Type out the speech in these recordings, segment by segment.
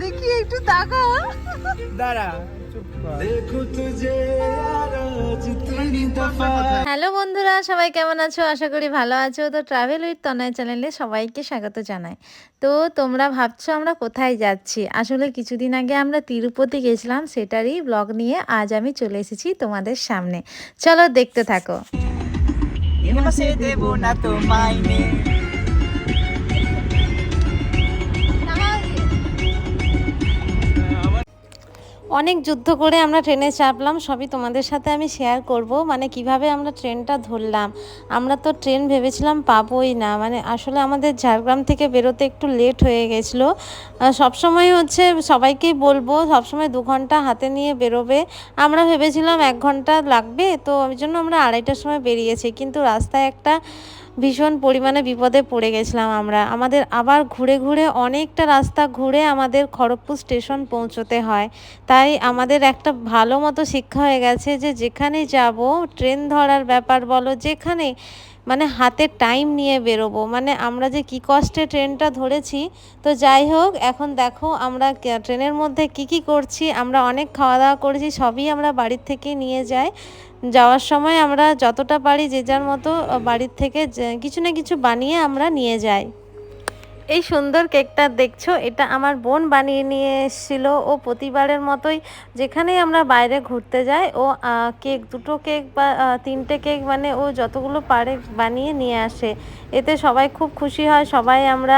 দেখি একটু তাকাও। দাঁড়া হ্যালো বন্ধুরা, সবাই কেমন আছো? আশা করি ভালো আছো। তো ট্রাভেল উইথ তনয় চ্যানেলে সবাইকে স্বাগত জানাই। তো তোমরা ভাবছো আমরা কোথায় যাচ্ছি? আসলে কিছুদিন আগে আমরা তিরুপতি গেছিলাম, সেটারই ব্লগ নিয়ে আজ আমি চলে এসেছি তোমাদের সামনে। চলো দেখতে থাকো। দেবো না তো মাইনে। অনেক যুদ্ধ করে আমরা ট্রেনে চাপলাম, সবই তোমাদের সাথে আমি শেয়ার করব। মানে কিভাবে আমরা ট্রেনটা ধরলাম। আমরা তো ট্রেন ভেবেছিলাম পাবোই না, মানে আসলে আমাদের ঝাড়গ্রাম থেকে বেরোতে একটু লেট হয়ে গেছিলো। সবসময় হচ্ছে সবাইকেই বলবো সবসময় 2 ঘন্টা হাতে নিয়ে বেরোবে। আমরা ভেবেছিলাম 1 ঘন্টা লাগবে, তো ওই জন্য আমরা 2:30টার সময় বেরিয়েছি। কিন্তু রাস্তায় একটা ভীষণ পরিমাণে বিপদে পড়ে গেছিলাম আমরা। আমাদের আবার ঘুরে ঘুরে অনেকটা রাস্তা ঘুরে আমাদের খড়গপুর স্টেশন পৌঁছতে হয়। তাই আমাদের একটা ভালো মতো শিক্ষা হয়ে গেছে যে যেখানে যাব ট্রেন ধরার ব্যাপার বলো, যেখানে মানে হাতে টাইম নিয়ে বেরোবো। মানে আমরা যে কী কষ্টে ট্রেনটা ধরেছি। তো যাই হোক, এখন দেখো আমরা ট্রেনের মধ্যে কি করছি। আমরা অনেক খাওয়া দাওয়া করেছি, সবই আমরা বাড়ির থেকে নিয়ে যাই। যাওয়ার সময় আমরা যতটা পারি যে যার মতো বাড়ির থেকে কিছু না কিছু বানিয়ে আমরা নিয়ে যাই। এই সুন্দর কেকটা দেখছো, এটা আমার বোন বানিয়ে নিয়ে এসেছিলো। ও প্রতিবারের মতোই যেখানেই আমরা বাইরে ঘুরতে যাই ও কেক 2টো কেক বা 3টে কেক মানে ও যতগুলো পারে বানিয়ে নিয়ে আসে। এতে সবাই খুব খুশি হয়, সবাই আমরা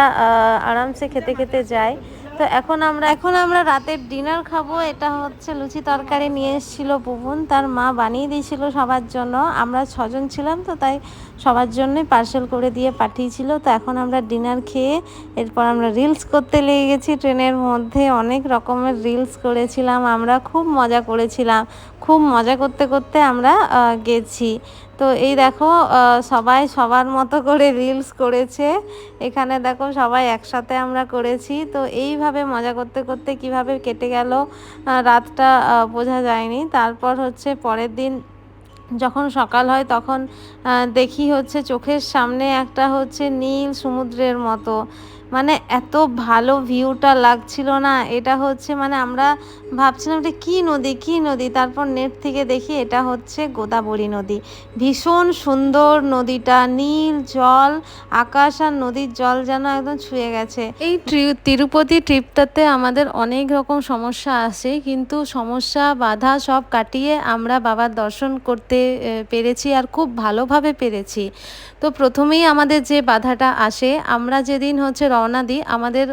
আরামসে খেতে খেতে যাই। তো এখন আমরা রাতের ডিনার খাবো। এটা হচ্ছে লুচি তরকারি নিয়ে এসেছিলো বুবুন, তার মা বানিয়ে দিয়েছিল সবার জন্য। আমরা 6 জন ছিলাম, তো তাই সবার জন্যই পার্সেল করে দিয়ে পাঠিয়েছিল। তো এখন আমরা ডিনার খেয়ে এরপর আমরা রিলস করতে লেগে গেছি। ট্রেনের মধ্যে অনেক রকমের রিলস করেছিলাম আমরা, খুব মজা করেছিলাম। খুব মজা করতে করতে আমরা গেছি। তো এই দেখো সবাই সবার মতো করে রিলস করেছে। এখানে দেখো সবাই একসাথে আমরা করেছি। তো এইভাবে মজা করতে করতে কিভাবে কেটে গেল রাতটা বোঝা যায়নি। তারপর হচ্ছে পরের দিন যখন সকাল হয় তখন দেখি হচ্ছে চোখের সামনে একটা হচ্ছে নীল সমুদ্রের মতো, মানে এত ভালো ভিউটা লাগছিল না। এটা হচ্ছে মানে আমরা ভাবছিলাম এটা কী নদী। তারপর নেট থেকে দেখি এটা হচ্ছে গোদাবরী নদী। ভীষণ সুন্দর নদীটা, নীল জল, আকাশ আর নদীর জল যেন একদম ছুঁয়ে গেছে। এই তিরুপতি ট্রিপটাতে আমাদের অনেক রকম সমস্যা আসে, কিন্তু সমস্যা বাধা সব কাটিয়ে আমরা বাবার দর্শন করতে পেরেছি আর খুব ভালোভাবে পেরেছি। তো প্রথমেই আমাদের যে বাধাটা আসে, আমরা যেদিন হচ্ছে রওনা দিই, আমাদের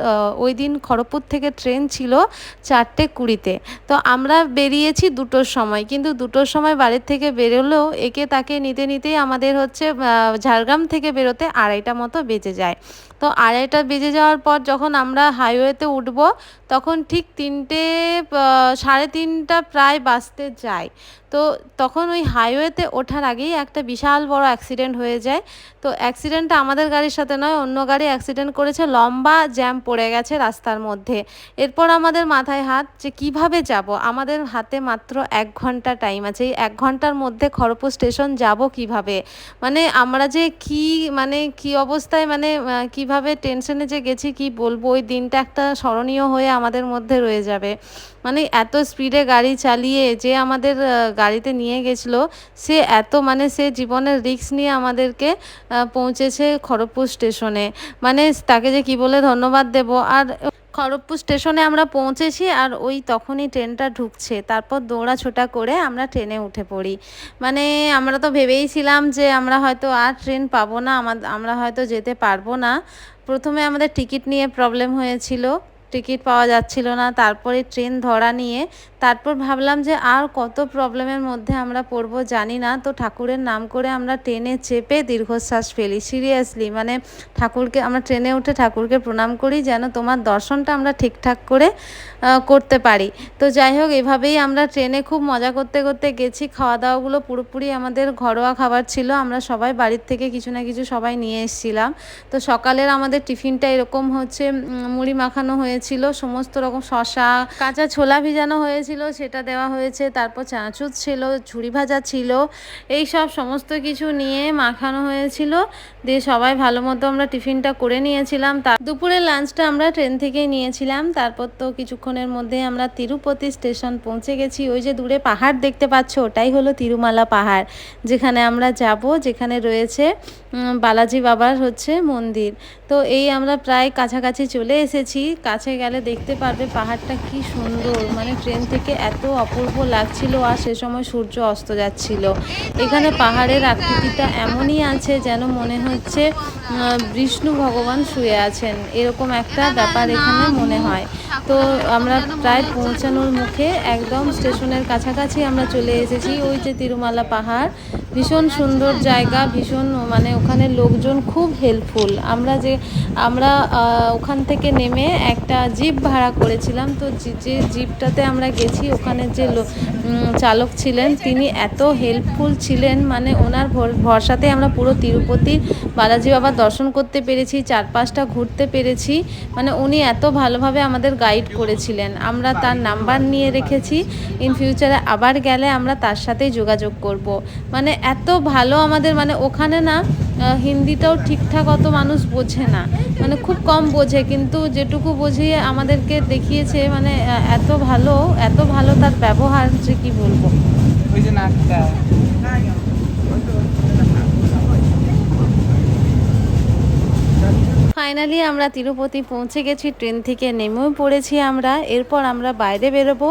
ওই দিন খড়গপুর থেকে ট্রেন ছিল 4:20-তে। তো আমরা বেরিয়েছি 2টোর সময়, কিন্তু 2টোর সময় বাড়ির থেকে বেরোলেও একে তাকে নিতে নিতেই আমাদের হচ্ছে ঝাড়গ্রাম থেকে বেরোতে 2:30টা মতো বেজে যায়। তো 2:30টা বেজে যাওয়ার পর যখন আমরা হাইওয়েতে উঠব তখন ঠিক 3টে 3:30 প্রায় বাজতে যায়। তো তখন ওই হাইওয়েতে ওঠার আগেই একটা বিশাল বড় অ্যাক্সিডেন্ট হয়ে যায়। তো অ্যাক্সিডেন্টটা আমাদের গাড়ির সাথে নয়, অন্য গাড়ি অ্যাক্সিডেন্ট করেছে, লম্বা জ্যাম পড়ে গেছে রাস্তার মধ্যে। এরপর আমাদের মাথায় হাত যে কিভাবে যাব। আমাদের হাতে মাত্র 1 ঘন্টা টাইম আছে। এই 1 ঘন্টার মধ্যে খড়গপুর স্টেশন যাব কিভাবে। মানে আমরা যে কি অবস্থায় মানে কিভাবে টেনশনে যে গেছি কি বলবো। ওই দিনটা একটা স্মরণীয় হয়ে আমাদের মধ্যে রয়ে যাবে। মানে এত স্পিডে গাড়ি চালিয়ে যে আমাদের গাড়িতে নিয়ে গেছিলো, সে জীবনের রিস্ক নিয়ে আমাদেরকে পৌঁছেছে খড়গপুর স্টেশনে। মানে তাকে যে কি বলে ধন্যবাদ দেব। আর খড়গপুর স্টেশনে আমরা পৌঁছেছি আর ওই তখনই ট্রেনটা ঢুকছে। তারপর দৌড়াছোটা করে আমরা ট্রেনে উঠে পড়ি। মানে আমরা তো ভেবেইছিলাম যে আমরা হয়তো আর ট্রেন পাবো না, আমরা হয়তো যেতে পারবো না। প্রথমে আমাদের টিকিট নিয়ে প্রবলেম হয়েছিল, টিকিট পাওয়া যাচ্ছিল না। তারপরে ট্রেন ধরা নিয়ে তারপর ভাবলাম যে আর কত প্রবলেমের মধ্যে আমরা পড়বো জানি না। তো ঠাকুরের নাম করে আমরা ট্রেনে চেপে দীর্ঘশ্বাস ফেলি। সিরিয়াসলি মানে ঠাকুরকে আমরা ট্রেনে উঠে ঠাকুরকে প্রণাম করি যেন তোমার দর্শনটা আমরা ঠিকঠাক করে করতে পারি। তো যাই হোক, এভাবেই আমরা ট্রেনে খুব মজা করতে করতে গেছি। খাওয়া দাওয়াগুলো পুরোপুরি আমাদের ঘরোয়া খাবার ছিল। আমরা সবাই বাড়ির থেকে কিছু না কিছু সবাই নিয়ে এসেছিলাম। তো সকালের আমাদের টিফিনটা এরকম হচ্ছে মুড়ি মাখানো হয়ে হয়েছিল, সমস্ত রকম শসা, কাঁচা ছোলা ভিজানো হয়েছিল সেটা দেওয়া হয়েছে, তারপর চানাচুর ছিল, ঝুরি ভাজা ছিল, এই সব সমস্ত কিছু নিয়ে মাখানো হয়েছিল। দিয়ে সবাই ভালো মতো আমরা টিফিনটা করে নিয়েছিলাম। তার দুপুরের লাঞ্চটা আমরা ট্রেন থেকেই নিয়েছিলাম। তারপর তো কিছুক্ষণের মধ্যে আমরা তিরুপতি স্টেশন পৌঁছে গেছি। ওই যে দূরে পাহাড় দেখতে পাচ্ছ, ওটাই হলো তিরুমালা পাহাড়, যেখানে আমরা যাব, যেখানে রয়েছে বালাজি বাবার হচ্ছে মন্দির। তো এই আমরা প্রায় কাছাকাছি চলে এসেছি। কাছে গেলে দেখতে পারবে পাহাড়টা কি সুন্দর, মানে ট্রেন থেকে এত অপূর্ব লাগছিল। আর সে সময় সূর্য অস্ত যাচ্ছিল। এখানে পাহাড়ের আকৃতিটা এমনই আছে যেন মনে হচ্ছে বিষ্ণু ভগবান শুয়ে আছেন, এরকম একটা ব্যাপার এখানে মনে হয়। তো আমরা প্রায় পৌঁছানোর মুখে, একদম স্টেশনের কাছাকাছি আমরা চলে এসেছি। ওই যে তিরুমালা পাহাড়, ভীষণ সুন্দর জায়গা, ভীষণ মানে ওখানে লোকজন খুব হেল্পফুল। আমরা ওখান থেকে নেমে একটা জিপ ভাড়া করেছিলাম। তো যে জিপটাতে আমরা গেছি, ওখানে যে চালক ছিলেন তিনি এত হেল্পফুল ছিলেন, মানে ওনার ভরসাতে আমরা পুরো তিরুপতি বালাজি বাবার দর্শন করতে পেরেছি, চারপাশটা ঘুরতে পেরেছি। মানে উনি এত ভালোভাবে আমাদের গাইড করেছিলেন। আমরা তার নাম্বার নিয়ে রেখেছি, ইন ফিউচারে আবার গেলে আমরা তার সাথেই যোগাযোগ করব। মানে এত ভালো আমাদের, মানে ওখানে না হিন্দিটাও ঠিকঠাক অত মানুষ বোঝে না, মানে খুব কম বোঝে, কিন্তু যেটুকু বুঝিয়ে আমাদেরকে দেখিয়েছে, মানে এত ভালো তার ব্যবহার যে কি বলবো। ওই যে নাকটা ফাইনালি আমরা তিরুপতি পৌঁছে গেছি, ট্রেন থেকে নেমেও পড়েছি আমরা। এরপর আমরা বাইরে বেরোবো।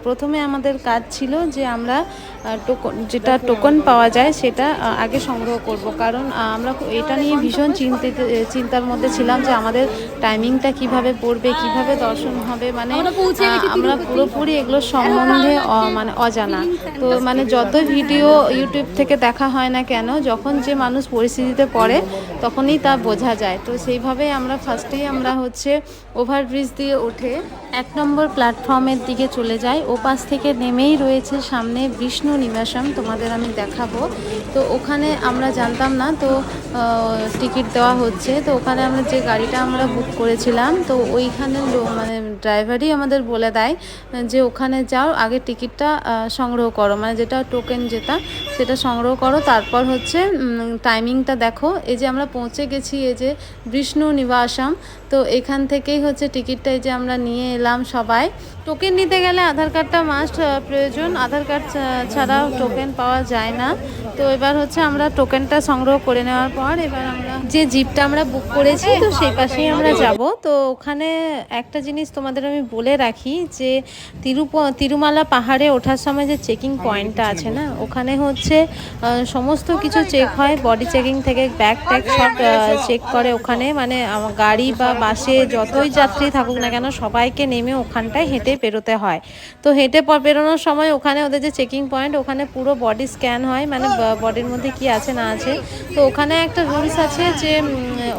প্রথমে আমাদের কাজ ছিল যে আমরা টোকন পাওয়া যায় সেটা আগে সংগ্রহ করব, কারণ আমরা এটা নিয়ে ভীষণ চিন্তার মধ্যে ছিলাম যে আমাদের টাইমিংটা কিভাবে পড়বে, কিভাবে দর্শন হবে, মানে আমরা পুরোপুরি এগুলোর সম্বন্ধে মানে অজানা। তো মানে যত ভিডিও ইউটিউব থেকে দেখা হয় না কেন, যখন যে মানুষ পরিস্থিতিতে পড়ে তখনই তা বোঝা যায়। তো সেইভাবেই আমরা ফার্স্টেই আমরা হচ্ছে ওভারব্রিজ দিয়ে উঠে 1 নম্বর প্ল্যাটফর্মের দিকে চলে যাই। ওপাশ থেকে নেমেই রয়েছে সামনে বিষ্ণু নিবাসম, তোমাদের আমি দেখাবো। তো ওখানে আমরা জানতাম না, তো টিকিট দেওয়া হচ্ছে। তো ওখানে আমরা যে গাড়িটা আমরা বুক করেছিলাম, তো ওইখানে মানে ড্রাইভারই আমাদের বলে দেয় যে ওখানে যাও, আগে টিকিটটা সংগ্রহ করো, মানে যেটা টোকেন সেটা সংগ্রহ করো, তারপর হচ্ছে টাইমিংটা দেখো। এই যে আমরা পৌঁছে গেছি, এই যে বিষ্ণু নিবাসম, তো এখান থেকেই হচ্ছে টিকিটটা এই যে আমরা নিয়ে এলাম সবাই। টোকেন নিতে গেলে আধার কার্ডটা মাস্ট প্রয়োজন, আধার কার্ড ছাড়া টোকেন পাওয়া যায় না। তো এবার হচ্ছে আমরা টোকেনটা সংগ্রহ করে নেওয়ার পর এবার আমরা যে জিপটা আমরা বুক করেছি, তো সেই পাশেই আমরা যাব। তো ওখানে একটা জিনিস তোমাদের আমি বলে রাখি যে তিরুমালা পাহাড়ে ওঠার সময় যে চেকিং পয়েন্টটা আছে না, ওখানে হচ্ছে সমস্ত কিছু চেক হয়, বডি চেকিং থেকে ব্যাগ ট্যাগ সব চেক করে ওখানে। মানে গাড়ি বা বাসে যতই যাত্রী থাকুক না কেন, সবাইকে নেমে ওখানটায় হেঁটে পেরোতে হয়। তো হেঁটে পেরোনোর সময় ওখানে ওদের যে চেকিং পয়েন্ট, ওখানে পুরো বডি স্ক্যান হয়, মানে বডির মধ্যে কি আছে না আছে। তো ওখানে একটা রুলস আছে যে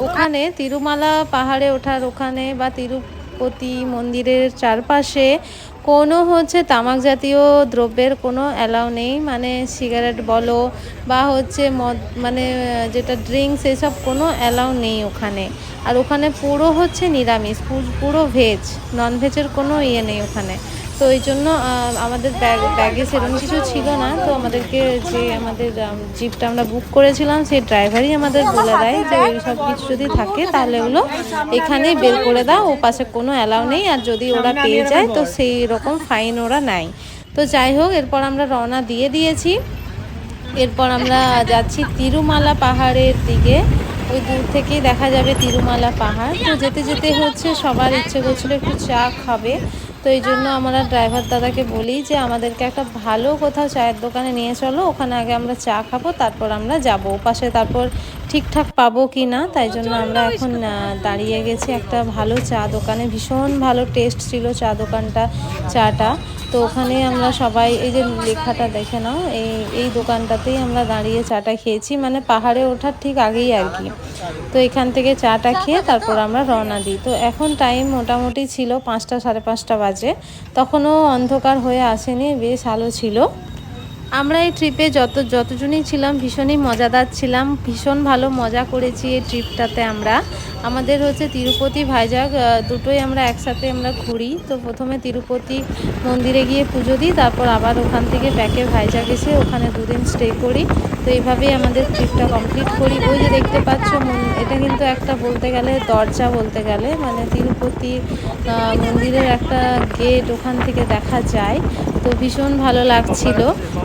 ওখানে তিরুমালা পাহাড়ে ওঠার ওখানে বা তিরুপতি মন্দিরের চারপাশে কোনো হচ্ছে তামাক জাতীয় দ্রব্যের কোনো অ্যালাউ নেই, মানে সিগারেট বলো বা হচ্ছে মদ, মানে যেটা ড্রিঙ্কস, এসব কোনো অ্যালাউ নেই ওখানে। আর ওখানে পুরো হচ্ছে নিরামিষ, পুরো ভেজ, নন ভেজের কোনো ইয়ে নেই ওখানে। তো এই জন্য আমাদের ব্যাগে সেরকম কিছু ছিল না। তো আমাদেরকে যে আমাদের জিপটা আমরা বুক করেছিলাম, সেই ড্রাইভারই আমাদের বলে দেয় যে এই সব কিছু যদি থাকে তাহলে ওগুলো এখানেই বের করে দাও, ও পাশে কোনো অ্যালাউ নেই, আর যদি ওরা পেয়ে যায় তো সেই রকম ফাইন ওরা নেয়। তো যাই হোক, এরপর আমরা রওনা দিয়েছি। এরপর আমরা যাচ্ছি তিরুমালা পাহাড়ের দিকে। ওই দূর থেকেই দেখা যাবে তিরুমালা পাহাড়। তো যেতে যেতে হচ্ছে সবার ইচ্ছে করছিল একটু চা খাবে। তো এই জন্য আমরা ড্রাইভার দাদাকে বলি যে আমাদেরকে একটা ভালো কোথাও চায়ের দোকানে নিয়ে চলো, ওখানে আগে আমরা চা খাবো, তারপর আমরা যাবো ওপাশে, তারপর ঠিকঠাক পাবো কি না। তাই জন্য আমরা এখন দাঁড়িয়ে গেছি একটা ভালো চা দোকানে, ভীষণ ভালো টেস্ট ছিল চাটা। তো ওখানে আমরা সবাই, এই যে লেখাটা দেখে নাও, এই দোকানটাতেই আমরা দাঁড়িয়ে চাটা খেয়েছি, মানে পাহাড়ে ওঠার ঠিক আগেই আর কি। তো এখান থেকে চাটা খেয়ে তারপর আমরা রওনা দিই। তো এখন টাইম মোটামুটি ছিল 5টা, 5:30 বাজে, তখনও অন্ধকার হয়ে আসেনি, বেশ আলো ছিল। আমরা এই ট্রিপে যতজনই ছিলাম ভীষণই মজাদার ছিলাম, ভীষণ ভালো মজা করেছি এই ট্রিপটাতে। আমাদের হচ্ছে তিরুপতি ভাইজাগ দুটোই আমরা একসাথে আমরা ঘুরি। তো প্রথমে তিরুপতি মন্দিরে গিয়ে পুজো দিই, তারপর আবার ওখান থেকে ব্যাকে ভাইজাগ এসে ওখানে দুদিন স্টে করি। তো এইভাবেই আমাদের ট্রিপটা কমপ্লিট করি। ওই যে দেখতে পাচ্ছ এটা কিন্তু একটা বলতে গেলে দরজা, বলতে গেলে মানে তিরুপতি মন্দিরের একটা গেট ওখান থেকে দেখা যায়। তো ভীষণ ভালো লাগছিল।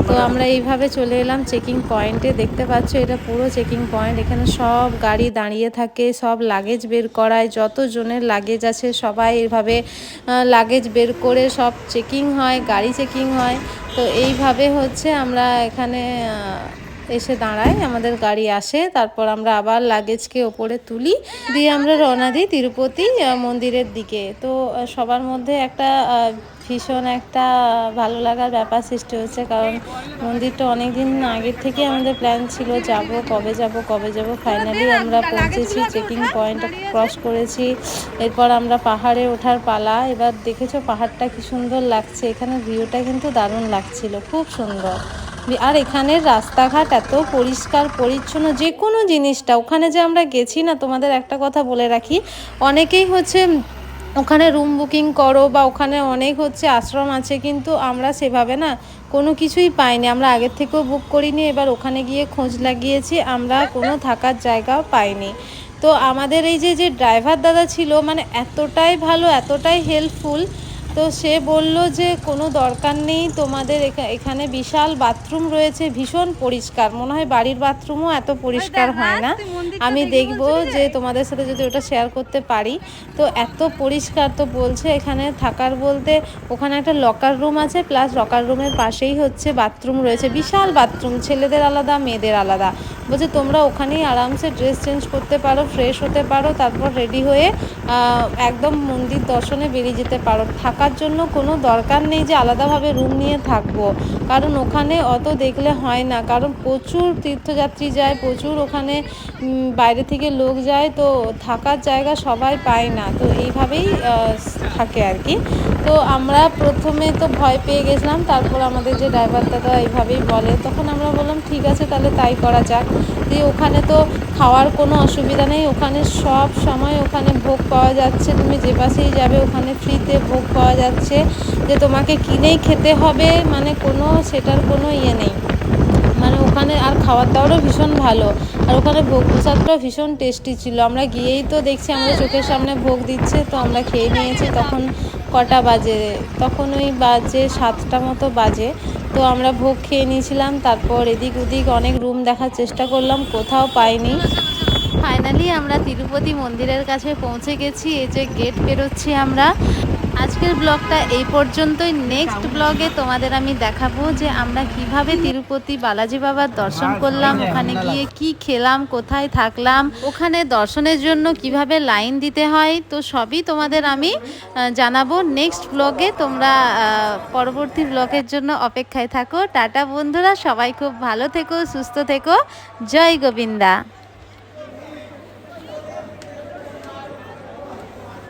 তো আমরা এইভাবে চলে এলাম চেকিং পয়েন্টে। দেখতে পাচ্ছ এটা পুরো চেকিং পয়েন্ট, এখানে সব গাড়ি দাঁড়িয়ে থাকে, সব লাগেজ বের করায়, যতজনের লাগেজ আছে সবাই এইভাবে লাগেজ বের করে সব চেকিং হয়, গাড়ি চেকিং হয়। তো এইভাবে হচ্ছে আমরা এখানে এসে দাঁড়াই, আমাদের গাড়ি আসে, তারপর আমরা আবার লাগেজকে ওপরে তুলি, দিয়ে আমরা রওনা দিই তিরুপতি মন্দিরের দিকে। তো সবার মধ্যে একটা ভীষণ একটা ভালো লাগার ব্যাপার সৃষ্টি হচ্ছে, কারণ মন্দিরটা অনেক দিন আগের থেকে আমাদের প্ল্যান ছিল যাব, কবে যাব। ফাইনালি আমরা পৌঁছেছি, চেকিং পয়েন্ট ক্রস করেছি। এরপর আমরা পাহাড়ে ওঠার পালা। এবার দেখেছো পাহাড়টা কি সুন্দর লাগছে, এখানে ভিউটা কিন্তু দারুণ লাগছিল, খুব সুন্দর। আর এখানের রাস্তাঘাট এত পরিষ্কার পরিচ্ছন্ন, যে কোনো জিনিসটা। ওখানে যে আমরা গেছি না, তোমাদের একটা কথা বলে রাখি, অনেকেই হচ্ছে ওখানে রুম বুকিং করো বা ওখানে অনেক হচ্ছে আশ্রম আছে, কিন্তু আমরা সেভাবে না কোনো কিছুই পাইনি। আমরা আগের থেকেও বুক করিনি, এবার ওখানে গিয়ে খোঁজ লাগিয়েছি, আমরা কোনো থাকার জায়গাও পাইনি। তো আমাদের এই যে ড্রাইভার দাদা ছিল, মানে এতটাই ভালো, এতটাই হেল্পফুল। তো সে বলল যে কোনো দরকার নেই তোমাদের, এখানে বিশাল বাথরুম রয়েছে, ভীষণ পরিষ্কার, মনে হয় বাড়ির বাথরুমও এত পরিষ্কার হয় না। আমি দেখব যে তোমাদের সাথে যদি ওটা শেয়ার করতে পারি। তো এত পরিষ্কার, তো বলছে এখানে থাকার বলতে ওখানে একটা লকার রুম আছে, প্লাস লকার রুমের পাশেই হচ্ছে বাথরুম রয়েছে, বিশাল বাথরুম, ছেলেদের আলাদা মেয়েদের আলাদা। বলছে তোমরা ওখানেই আরামসে ড্রেস চেঞ্জ করতে পারো, ফ্রেশ হতে পারো, তারপর রেডি হয়ে একদম মন্দির দর্শনে বেরিয়ে যেতে পারো। থাকার জন্য কোনো দরকার নেই যে আলাদাভাবে রুম নিয়ে থাকবো, কারণ ওখানে অত দেখলে হয় না, কারণ প্রচুর তীর্থযাত্রী যায়, প্রচুর ওখানে বাইরে থেকে লোক যায়, তো থাকার জায়গা সবাই পায় না, তো এইভাবেই থাকে আর কি। তো আমরা প্রথমে তো ভয় পেয়ে গেছিলাম, তারপর আমাদের যে ড্রাইভার দাদা এইভাবেই বলে, তখন আমরা বললাম ঠিক আছে তাহলে তাই করা যাক। দিয়ে ওখানে তো খাওয়ার কোনো অসুবিধা নেই, ওখানে সব সময় ওখানে ভোগ পাওয়া যাচ্ছে, তুমি যে পাশেই যাবে ওখানে ফ্রিতে ভোগ পাওয়া যাচ্ছে, যে তোমাকে কিনেই খেতে হবে, মানে কোনো সেটার কোনো ইয়ে নেই, মানে ওখানে। আর খাওয়ার দাওয়ারও ভীষণ ভালো, আর ওখানে ভোগ প্রসাদটাও ভীষণ টেস্টি ছিল। আমরা গিয়েই তো দেখছি আমাদের চোখের সামনে ভোগ দিচ্ছে, তো আমরা খেয়ে নিয়েছি। তখন কটা বাজে, তখন ওই বাজে 7টা মতো বাজে। তো আমরা ভোগ খেয়ে নিয়েছিলাম, তারপর এদিক ওদিক অনেক রুম দেখার চেষ্টা করলাম, কোথাও পাইনি। ফাইনালি আমরা তিরুপতি মন্দিরের কাছে পৌঁছে গেছি, এই যে গেট পেরোচ্ছি আমরা। আজকের ব্লগটা এই পর্যন্তই। নেক্সট ব্লগে তোমাদের আমি দেখাবো যে আমরা কিভাবে তিরুপতি বালাজি বাবার দর্শন করলাম, ওখানে গিয়ে কি খেলাম, কোথায় থাকলাম, ওখানে দর্শনের জন্য কিভাবে লাইন দিতে হয়, তো সবই তোমাদের আমি জানাবো নেক্সট ব্লগে। তোমরা পরবর্তী ব্লগের জন্য অপেক্ষায় থাকো। টাটা বন্ধুরা, সবাই খুব ভালো থেকো, সুস্থ থেকো। জয় গোবিন্দা।